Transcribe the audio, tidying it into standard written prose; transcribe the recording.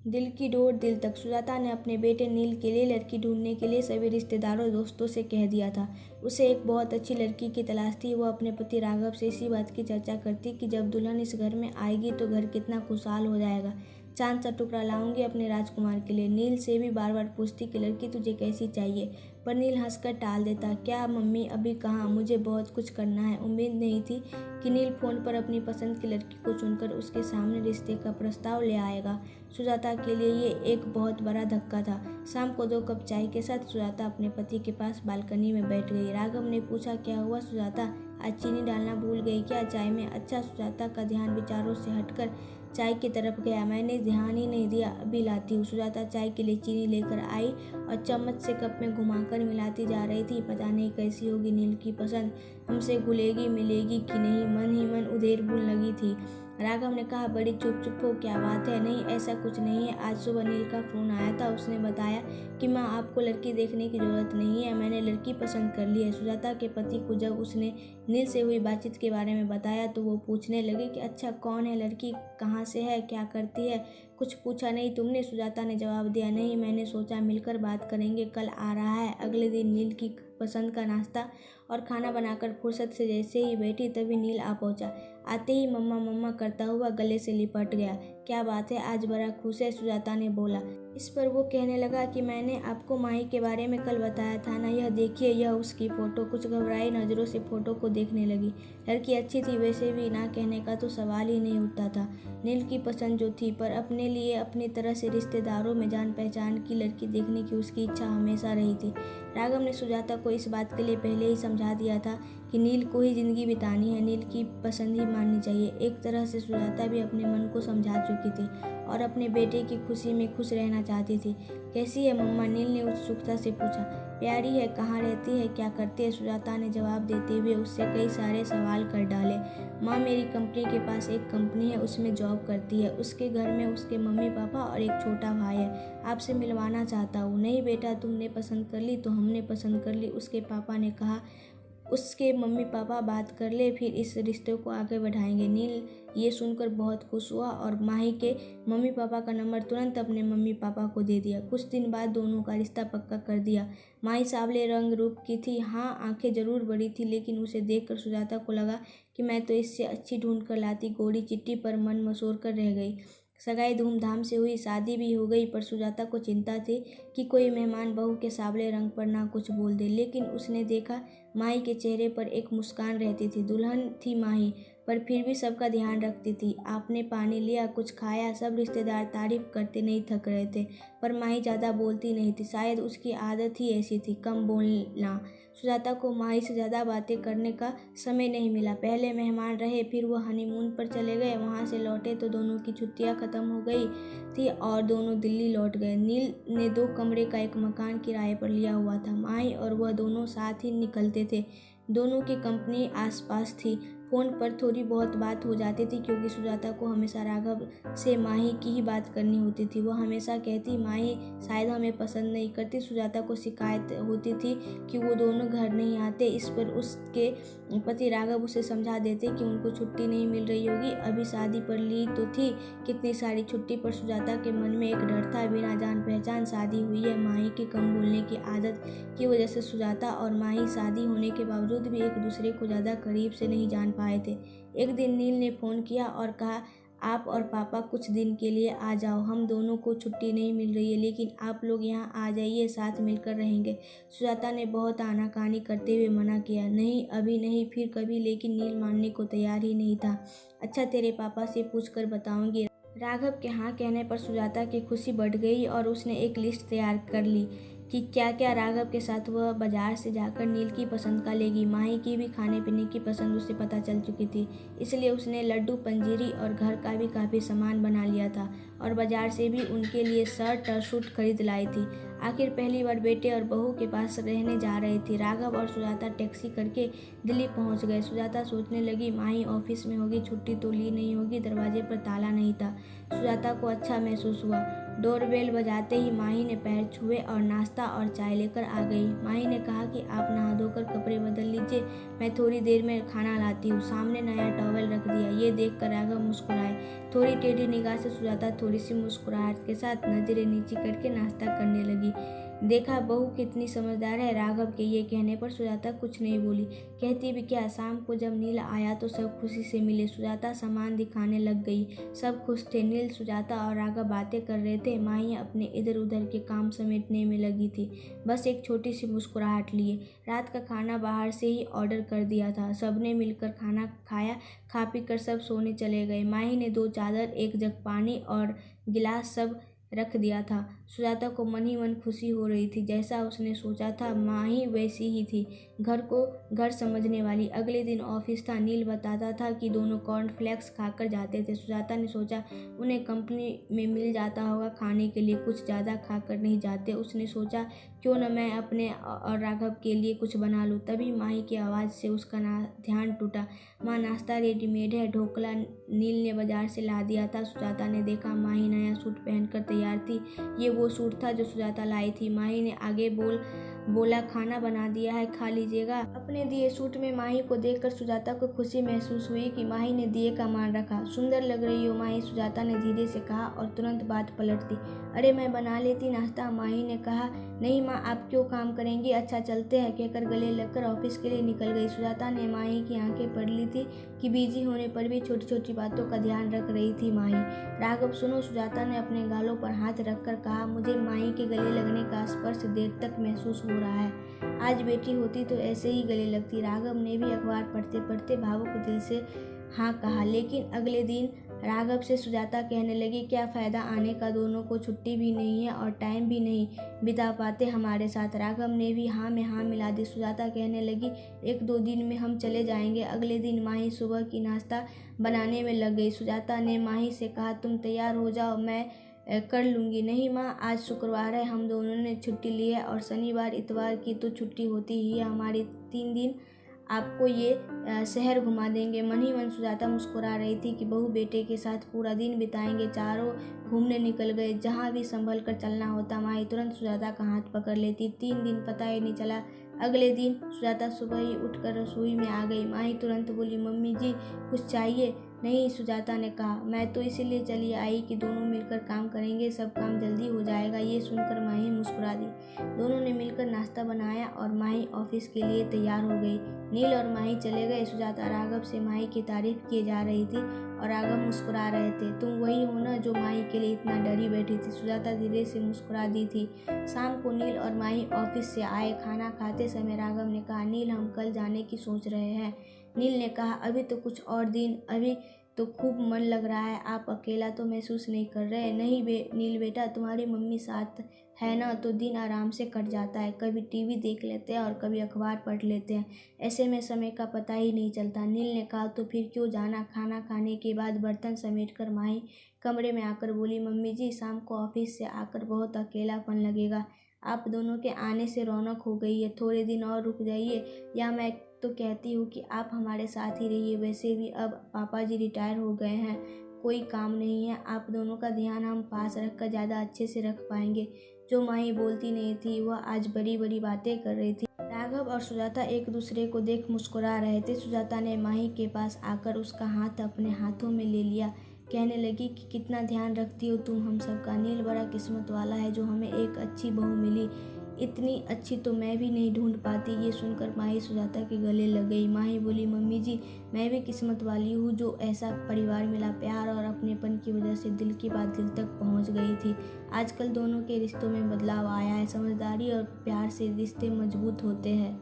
दिल की डोर दिल तक। सुजाता ने अपने बेटे नील के लिए लड़की ढूंढने के लिए सभी रिश्तेदारों दोस्तों से कह दिया था। उसे एक बहुत अच्छी लड़की की तलाश थी। वह अपने पति राघव से इसी बात की चर्चा करती कि जब दुल्हन इस घर में आएगी तो घर कितना खुशहाल हो जाएगा। चांद सा टुकड़ा लाऊंगी अपने राजकुमार के लिए। नील से भी बार बार पूछती कि लड़की तुझे कैसी चाहिए, पर नील हंसकर टाल देता। क्या मम्मी, अभी कहाँ, मुझे बहुत कुछ करना है। उम्मीद नहीं थी कि नील फोन पर अपनी पसंद की लड़की को चुनकर उसके सामने रिश्ते का प्रस्ताव ले आएगा। सुजाता के लिए ये एक बहुत बड़ा धक्का था। शाम को 2 कप चाय के साथ सुजाता अपने पति के पास बालकनी में बैठ गई। राघव ने पूछा, क्या हुआ सुजाता, आज चीनी डालना भूल गई क्या चाय में? अच्छा। सुजाता का ध्यान विचारों से हटकर चाय की तरफ गया। मैंने ध्यान ही नहीं दिया, अभी लाती हूँ। सुजाता चाय के लिए चीनी लेकर आई और चम्मच से कप में घुमाकर मिलाती जा रही थी। पता नहीं कैसी होगी नील की पसंद, हमसे घुलेगी मिलेगी कि नहीं। मन ही मन उधेड़ बुन लगी थी। राघव ने कहा, बड़ी चुप चुप हो, क्या बात है? नहीं ऐसा कुछ नहीं है। आज सुबह नील का फोन आया था, उसने बताया कि माँ आपको लड़की देखने की जरूरत नहीं है, मैंने लड़की पसंद कर ली है। सुजाता के पति को जब उसने नील से हुई बातचीत के बारे में बताया तो वो पूछने लगे कि अच्छा कौन है लड़की, कहाँ से है, क्या करती है? कुछ पूछा नहीं तुमने? सुजाता ने जवाब दिया, नहीं, मैंने सोचा मिलकर बात करेंगे, कल आ रहा है। अगले दिन नील की पसंद का नाश्ता और खाना बनाकर फुर्सत से जैसे ही बैठी तभी नील आ पहुंचा। आते ही मम्मा मम्मा करता हुआ गले से लिपट गया। क्या बात है, आज बड़ा खुश है? सुजाता ने बोला। इस पर वो कहने लगा कि मैंने आपको माही के बारे में कल बताया था ना, यह देखिए, यह उसकी फ़ोटो। कुछ घबराई नज़रों से फ़ोटो को देखने लगी। लड़की अच्छी थी, वैसे भी ना कहने का तो सवाल ही नहीं उठता था। नील की पसंद जो थी, पर अपने लिए अपनी तरह से रिश्तेदारों में जान पहचान की लड़की देखने की उसकी इच्छा हमेशा रही थी। राघव ने सुजाता को इस बात के लिए पहले ही समझा दिया था कि नील को ही ज़िंदगी बितानी है, नील की पसंद ही माननी चाहिए। एक तरह से सुजाता भी अपने मन को समझा चुकी थी और अपने बेटे की खुशी में खुश रहना चाहती थी। कैसी है मम्मा? नील ने उत्सुकता से पूछा। प्यारी है। कहाँ रहती है, क्या करती है? सुजाता ने जवाब देते हुए उससे कई सारे सवाल कर डाले। माँ, मेरी कंपनी के पास एक कंपनी है, उसमें जॉब करती है। उसके घर में उसके मम्मी पापा और एक छोटा भाई है। आपसे मिलवाना चाहता हूँ। नहीं बेटा, तुमने पसंद कर ली तो हमने पसंद कर ली, उसके पापा ने कहा। उसके मम्मी पापा बात कर ले, फिर इस रिश्ते को आगे बढ़ाएंगे। नील ये सुनकर बहुत खुश हुआ और माही के मम्मी पापा का नंबर तुरंत अपने मम्मी पापा को दे दिया। कुछ दिन बाद दोनों का रिश्ता पक्का कर दिया। माही सांवले रंग रूप की थी, हाँ आंखें जरूर बड़ी थी, लेकिन उसे देखकर सुजाता को लगा कि मैं तो इससे अच्छी ढूंढ कर लाती। गोरी चिट्टी पर मन मसोर कर रह गई। सगाई धूमधाम से हुई, शादी भी हो गई, पर सुजाता को चिंता थी कि कोई मेहमान बहू के सांवले रंग पर ना कुछ बोल दे। लेकिन उसने देखा माही के चेहरे पर एक मुस्कान रहती थी। दुल्हन थी माही, पर फिर भी सबका ध्यान रखती थी। आपने पानी लिया, कुछ खाया? सब रिश्तेदार तारीफ करते नहीं थक रहे थे, पर माही ज़्यादा बोलती नहीं थी। शायद उसकी आदत ही ऐसी थी, कम बोलना। सुजाता को माही से ज़्यादा बातें करने का समय नहीं मिला। पहले मेहमान रहे, फिर वो हनीमून पर चले गए। वहाँ से लौटे तो दोनों की छुट्टियाँ ख़त्म हो गई थी और दोनों दिल्ली लौट गए। नील ने 2 कमरे का एक मकान किराए पर लिया हुआ था। माही और वह दोनों साथ ही निकलते थे। दोनों की कंपनी आसपास थी। फ़ोन पर थोड़ी बहुत बात हो जाती थी, क्योंकि सुजाता को हमेशा राघव से माही की ही बात करनी होती थी। वह हमेशा कहती, माही शायद हमें पसंद नहीं करती। सुजाता को शिकायत होती थी कि वो दोनों घर नहीं आते। इस पर उसके पति राघव उसे समझा देते कि उनको छुट्टी नहीं मिल रही होगी। अभी शादी पर ली तो थी कितनी सारी छुट्टी, पर सुजाता के मन में एक डर था, बिना जान पहचान शादी हुई है। माही की कम बोलने की आदत की वजह से सुजाता और माही शादी होने के बावजूद भी एक दूसरे को ज़्यादा करीब से नहीं जान पाए थे। एक दिन नील ने फ़ोन किया और कहा, आप और पापा कुछ दिन के लिए आ जाओ, हम दोनों को छुट्टी नहीं मिल रही है, लेकिन आप लोग यहाँ आ जाइए, साथ मिलकर रहेंगे। सुजाता ने बहुत आनाकानी करते हुए मना किया, नहीं अभी नहीं, फिर कभी। लेकिन नील मानने को तैयार ही नहीं था। अच्छा, तेरे पापा से पूछ कर बताऊँगी। राघव के हाँ कहने पर सुजाता की खुशी बढ़ गई और उसने एक लिस्ट तैयार कर ली कि क्या क्या राघव के साथ वह बाजार से जाकर नील की पसंद का लेगी। माही की भी खाने पीने की पसंद उसे पता चल चुकी थी, इसलिए उसने लड्डू, पंजीरी और घर का भी काफ़ी सामान बना लिया था और बाजार से भी उनके लिए शर्ट और सूट खरीद लाई थी। आखिर पहली बार बेटे और बहू के पास रहने जा रही थी। राघव और सुजाता टैक्सी करके दिल्ली पहुंच गए। सुजाता सोचने लगी, माही ऑफिस में होगी, छुट्टी तो ली नहीं होगी, दरवाजे पर ताला नहीं था। सुजाता को अच्छा महसूस हुआ। डोरबेल बजाते ही माही ने पैर छुए और नाश्ता और चाय लेकर आ गई। माही ने कहा कि आप नहा धोकर कपड़े बदल लीजिए, मैं थोड़ी देर में खाना लाती हूँ। सामने नया टॉवेल रख दिया। ये देखकर राघव मुस्कुराए। थोड़ी टेढ़ी निगाह से सुजाता थोड़ी सी मुस्कुराहट के साथ नजरें नीची करके नाश्ता करने लगी। देखा बहू कितनी समझदार है। राघव के ये कहने पर सुजाता कुछ नहीं बोली। कहती भी क्या, शाम को जब नील आया तो सब खुशी से मिले। सुजाता सामान दिखाने लग गई। सब खुश थे। नील, सुजाता और राघव बातें कर रहे थे। माही अपने इधर उधर के काम समेटने में लगी थी, बस एक छोटी सी मुस्कुराहट लिए। रात का खाना बाहर से ही ऑर्डर कर दिया था। सबने मिलकर खाना खाया। खा पी कर सब सोने चले गए। माही ने 2 चादर, 1 जग पानी और गिलास सब रख दिया था। सुजाता को मन ही मन खुशी हो रही थी। जैसा उसने सोचा था माही वैसी ही थी, घर को घर समझने वाली। अगले दिन ऑफिस था। नील बताता था कि दोनों कॉर्नफ्लेक्स खाकर जाते थे। सुजाता ने सोचा उन्हें कंपनी में मिल जाता होगा खाने के लिए, कुछ ज़्यादा खाकर नहीं जाते। उसने सोचा क्यों न मैं अपने और राघव के लिए कुछ बना लूँ। तभी माही की आवाज़ से उसका ध्यान टूटा। माँ, नाश्ता रेडीमेड है। ढोकला नील ने बाजार से ला दिया था। सुजाता ने देखा माही नया सूट पहनकर तैयार थी। ये वो सूट था जो सुजाता लाई थी। माही ने आगे बोला खाना बना दिया है, खा लीजिएगा। अपने दिए सूट में माही को देखकर सुजाता को खुशी महसूस हुई कि माही ने दिए का मान रखा। सुंदर लग रही हो माही, सुजाता ने धीरे से कहा और तुरंत बात पलट दी। अरे मैं बना लेती नाश्ता, माही ने कहा। नहीं माँ, आप क्यों काम करेंगी, अच्छा चलते हैं, कहकर गले लगकर ऑफिस के लिए निकल गई। सुजाता ने माही की आंखें पढ़ ली थी कि बिजी होने पर भी छोटी छोटी बातों का ध्यान रख रही थी माही। राघव सुनो, सुजाता ने अपने गालों पर हाथ रखकर कहा। मुझे माही के गले लगने का स्पर्श देर तक महसूस हो रहा है। आज बेटी होती तो ऐसे ही गले लगती। राघव ने भी अखबार पढ़ते पढ़ते भावुक दिल से हाँ कहा। लेकिन अगले दिन राघव से सुजाता कहने लगी, क्या फ़ायदा आने का, दोनों को छुट्टी भी नहीं है और टाइम भी नहीं बिता पाते हमारे साथ। राघव ने भी हाँ में हाँ मिला दी। सुजाता कहने लगी, 1-2 दिन में हम चले जाएंगे। अगले दिन माही सुबह की नाश्ता बनाने में लग गई। सुजाता ने माही से कहा, तुम तैयार हो जाओ, मैं कर लूँगी। नहीं माँ, आज शुक्रवार है, हम दोनों ने छुट्टी ली है और शनिवार इतवार की तो छुट्टी होती ही है हमारी। 3 दिन आपको ये शहर घुमा देंगे। मन ही मन सुजाता मुस्कुरा रही थी कि बहू बेटे के साथ पूरा दिन बिताएंगे। चारों घूमने निकल गए। जहाँ भी संभल कर चलना होता माही तुरंत सुजाता का हाथ पकड़ लेती। 3 दिन पता ही नहीं चला। अगले दिन सुजाता सुबह ही उठकर रसोई में आ गई। माही तुरंत बोली, मम्मी जी कुछ चाहिए? नहीं, सुजाता ने कहा, मैं तो इसीलिए चली आई कि दोनों मिलकर काम करेंगे, सब काम जल्दी हो जाएगा। ये सुनकर माही मुस्कुरा दी। दोनों ने मिलकर नाश्ता बनाया और माही ऑफिस के लिए तैयार हो गई। नील और माही चले गए। सुजाता राघव से माही की तारीफ किए जा रही थी और राघव मुस्कुरा रहे थे। तुम वही हो ना जो माही के लिए इतना डरी बैठी थी? सुजाता धीरे से मुस्कुरा दी थी। शाम को नील और माही ऑफिस से आए। खाना खाते समय राघव ने कहा, नील हम कल जाने की सोच रहे हैं। नील ने कहा, अभी तो कुछ और दिन, अभी तो खूब मन लग रहा है, आप अकेला तो महसूस नहीं कर रहे? नहीं नील बेटा, तुम्हारी मम्मी साथ है ना तो दिन आराम से कट जाता है। कभी टीवी देख लेते हैं और कभी अखबार पढ़ लेते हैं। ऐसे में समय का पता ही नहीं चलता। नील ने कहा, तो फिर क्यों जाना? खाना खाने के बाद बर्तन समेटकर माही कमरे में आकर बोली, मम्मी जी शाम को ऑफिस से आकर बहुत अकेलापन लगेगा। आप दोनों के आने से रौनक हो गई है। थोड़े दिन और रुक जाइए, या मैं तो कहती हूँ कि आप हमारे साथ ही रहिए। वैसे भी अब पापा जी रिटायर हो गए हैं, कोई काम नहीं है। आप दोनों का ध्यान हम पास रखकर ज़्यादा अच्छे से रख पाएंगे। जो माही बोलती नहीं थी वह आज बड़ी बड़ी बातें कर रही थी। राघव और सुजाता एक दूसरे को देख मुस्कुरा रहे थे। सुजाता ने माही के पास आकर उसका हाथ अपने हाथों में ले लिया। कहने लगी कि कितना ध्यान रखती हो तुम हम सबका। नील बड़ा किस्मत वाला है जो हमें एक अच्छी बहू मिली। इतनी अच्छी तो मैं भी नहीं ढूंढ पाती। ये सुनकर माही सुजाता के गले लग गई। माही बोली, मम्मी जी मैं भी किस्मत वाली हूँ जो ऐसा परिवार मिला। प्यार और अपनेपन की वजह से दिल की बात दिल तक पहुँच गई थी। आजकल दोनों के रिश्तों में बदलाव आया है। समझदारी और प्यार से रिश्ते मजबूत होते हैं।